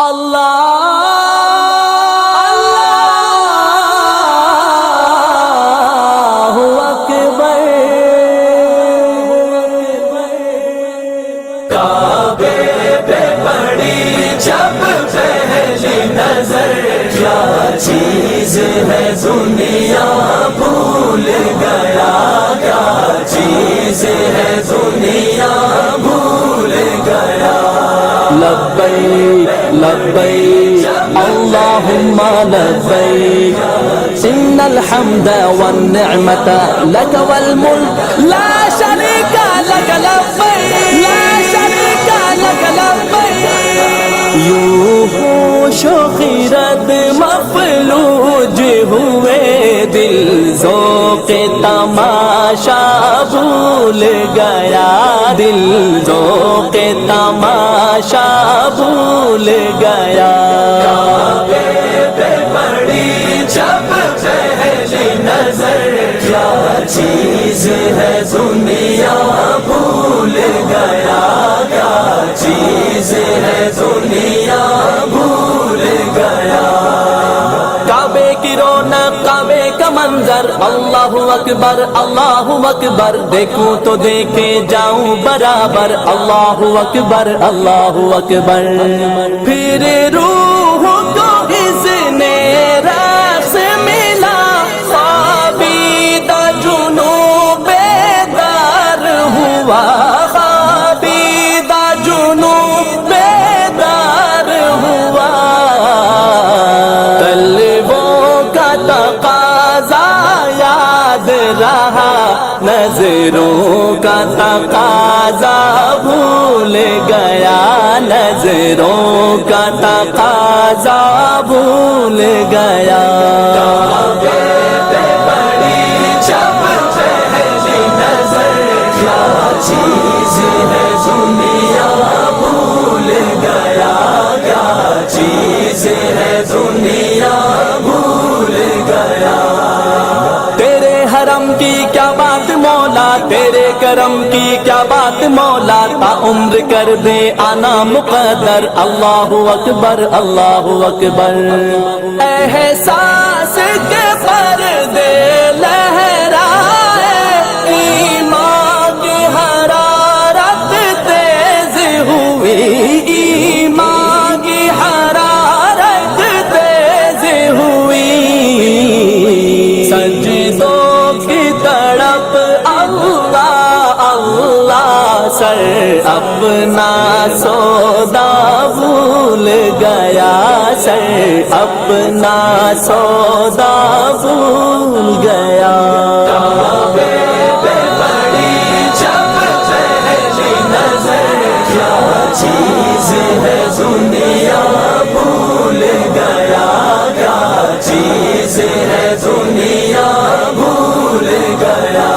Allahu Akbar. کعبے پہ پڑی جب پہلی نظر، کیا چیز ہے دنیا بھول گیا، کیا چیز ہے دنیا بھول گیا۔ لبیک لبیک اللہم لبیک، ان الحمد والنعمت لک والملک لا شریک لک لبیک، لا شریک لک لبیک۔ یوں ہوش و خیرت مفلوج ہوئے، دل ذوق تماشا بھول گیا، دل ذوق تماشا بھول گیا۔ کعبے پہ پڑی جب پہلی نظر، کیا چیز ہے دنیا بھول گیا، کیا چیز ہے دنیا بھول گیا۔ کعبے کی رونق، کعبے کا منظر، اللہ اکبر اللہ اکبر، دیکھوں تو دیکھے جاؤں برابر، اللہ اکبر اللہ اکبر۔ پھر روح کو اذن رقص ملا، خوابیدہ جنون بیدار ہوا، خوابیدہ جنون بیدار ہوا۔ طلبوں کا تقاضا یاد رہا، نظروں کا تقاضا بھول گیا، نظروں کا تقاضا بھول گیا۔ کعبے پہ پڑی جب پہلی نظر، کیا چیز ہے دنیا بھول گیا، کیا چیز ہے دنیا بھول گیا۔ تیرے حرم کی کیا بات مولا، تیرے کرم کی کیا بات مولا، تا عمر کر دے آنا مقدر، اللہ اکبر اللہ اکبر۔ احساس کے پردے لہرائے، ایمان کی حرارت تیز ہوئی، ایمان کی حرارت تیز ہوئی۔ سجدوں کی تڑپ اللہ اللہ، سر اپنا سودا بھول گیا، سر اپنا سودا بھول گیا۔ کعبے پہ پڑی جب پہلی نظر، کیا چیز ہے دنیا بھول گیا، کیا چیز ہے دنیا بھول گیا۔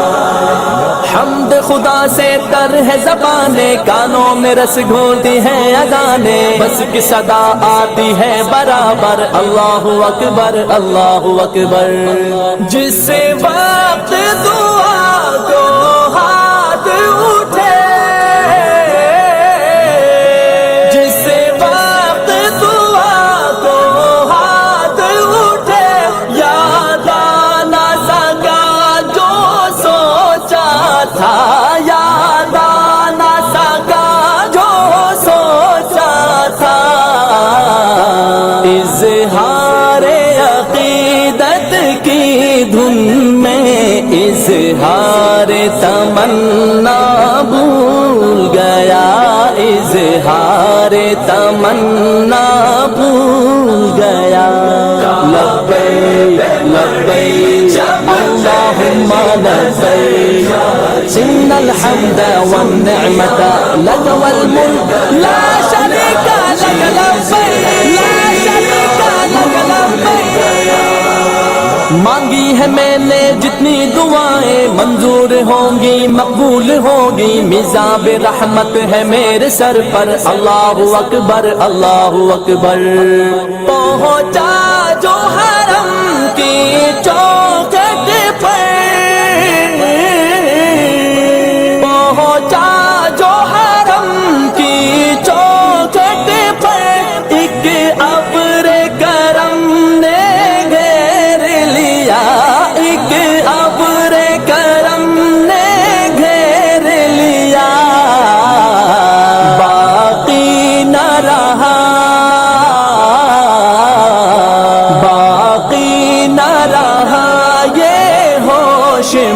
حمد خدا سے تر ہے زبانیں، کانوں میں رس گھولتی ہے اذانیں، بس کی صدا آتی ہے برابر، اللہ اکبر اللہ اکبر۔ جس وقت دعا کو ہاتھ اٹھے، جس وقت دعا کو ہاتھ اٹھے، یاد آنا سکا جو سوچا تھا، یاد آنا سکا جو سوچا تھا۔ اظہار عقیدت کی دھن میں، اظہار تمنا بھول گیا، اظہار تمنا بھول گیا۔ لبیک لبیک اللہم لبیک، ان الحمد والنعمت لک والملک لا شریک لک لبیک، لا شریک لک لبیک۔ مانگی ہے میں نے جتنی دعائیں، منظور ہوں گی مقبول ہوگی، میزاب رحمت ہے میرے سر پر، اللہ اکبر اللہ اکبر۔ پہنچا جو حرم کی چوکھٹ پر، پہنچا جو حرم کی چوکھٹ پر، ایک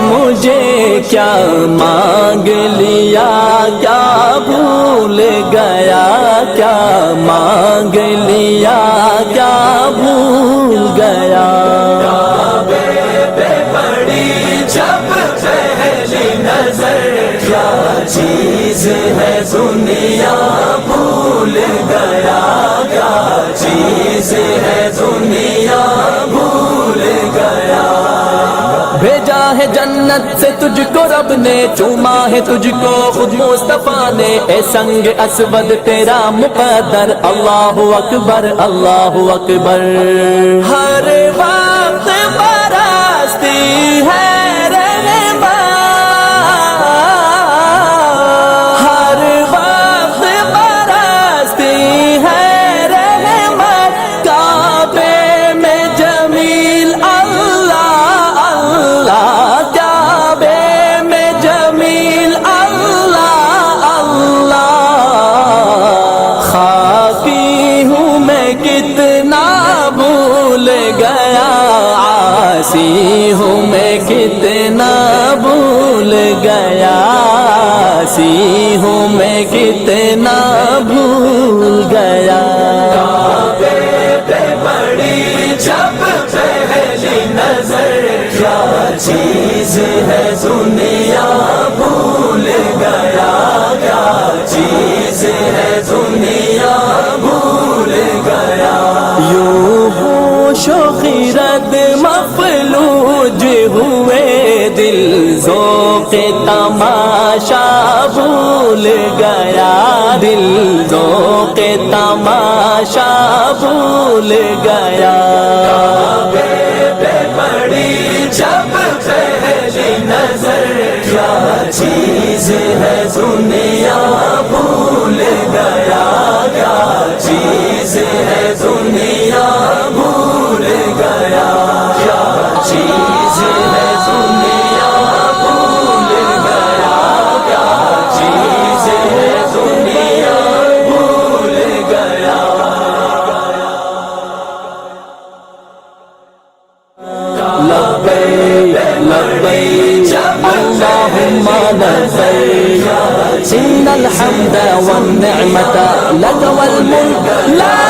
مجھے کیا مانگ لیا، کیا بھول گیا، کیا مانگ لیا، کیا بھول گیا۔ جب پہلی نظر کیا چیز ہے دنیا بھول گیا، کیا چیز ہے دنیا بھول گیا۔ بھیجا ہے جنت سے تجھ کو رب نے، چوما ہے تجھ کو خود مصطفیٰ نے، اے سنگ اسود تیرا مقدر، اللہ اکبر اللہ اکبر۔ ہر وقت برستی ہے سی ہوں میں کتنا بھول گیا، سی ہوں میں کتنا بھول گیا۔ کعبے پہ پڑی جب پہلی نظر کیا چیز ہے دنیا بھول گیا، کیا چیز ہے دنیا بھول گیا۔ یوں ہوش و خیرت مفلوج ہوئے، دل ذوق تماشا بھول گیا، دل ذوق تماشا بھول گیا۔ کعبے پہ پڑی جب پہلی نظر کیا چیز ہے دنیا بھول گیا، کیا چیز ہے دنیا بھول گیا، کیا چیز ہے دنیا بھول گیا، کیا چیز ہے دنیا بھول گیا۔ لبیک لبیک اللہم لبیک، ان الحمد والنعمت لک والملک لا